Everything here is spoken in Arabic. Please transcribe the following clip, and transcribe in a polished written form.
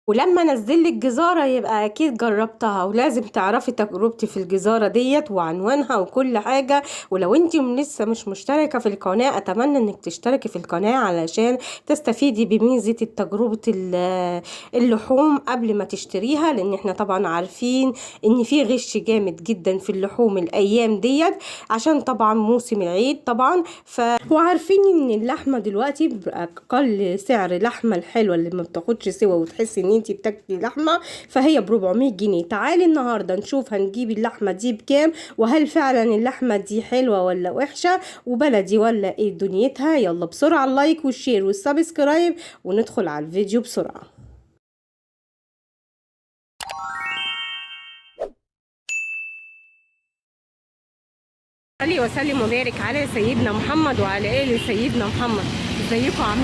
ولما انزل لك جزارة يبقى اكيد جربتها، ولازم تعرفي تجربتي في الجزارة ديت وعنوانها وكل حاجة. ولو انت لسه مش مشتركة في القناة، اتمنى انك تشتركي في القناة علشان تستفيدي بميزة تجربة اللحوم قبل ما تشتريها، لان احنا طبعا عارفين ان في غش جامد جدا في اللحوم الايام ديت، عشان طبعا موسم العيد طبعا. وعارفين ان اللحمه دلوقتي باقل سعر، لحمه الحلوه اللي ما بتاخدش سوا وتحسي ان انت بتاكلي لحمه، فهي ب 400 جنيه. تعالي النهارده نشوف هنجيب اللحمه دي بكام، وهل فعلا اللحمه دي حلوه ولا وحشه وبلدي ولا ايه دنيتها. يلا بسرعه اللايك والشير والسبسكرايب وندخل على الفيديو بسرعه. صلي وسلم وبارك على سيدنا محمد وعلى آل سيدنا محمد. ازيكم عاملين